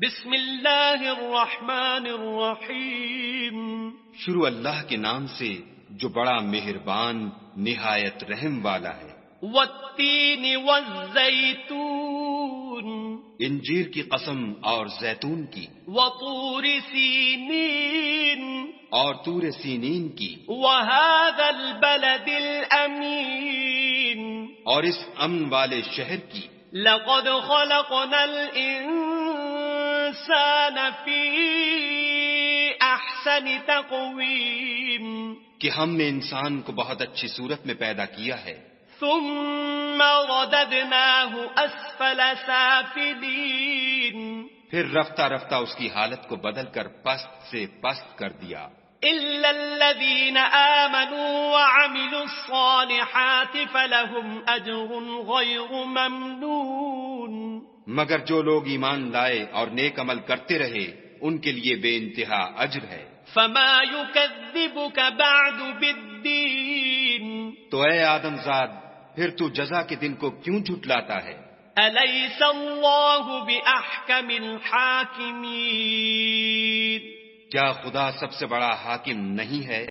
بسم اللہ الرحمن الرحیم. شروع اللہ کے نام سے جو بڑا مہربان نہایت رحم والا ہے. والتین والزیتون. انجیر کی قسم اور زیتون کی. وطور سینین. اور طور سینین کی. وهذا البلد الامین. اور اس امن والے شہر کی. لقد خلقنا الانسان فی احسن تقویم. کہ ہم نے انسان کو بہت اچھی صورت میں پیدا کیا ہے. ثم رددناه اسفل سافلین. پھر رفتہ رفتہ اس کی حالت کو بدل کر پست سے پست کر دیا. الا الذین آمنوا وعملوا الصالحات فلهم اجر غیر ممنون. مگر جو لوگ ایمان لائے اور نیک عمل کرتے رہے ان کے لیے بے انتہا اجر ہے. فما يكذبك بعد بالدین. تو اے آدم زاد پھر تو جزا کے دن کو کیوں جھٹلاتا ہے؟ الیس اللہ باحکم الحاکمین. کیا خدا سب سے بڑا حاکم نہیں ہے؟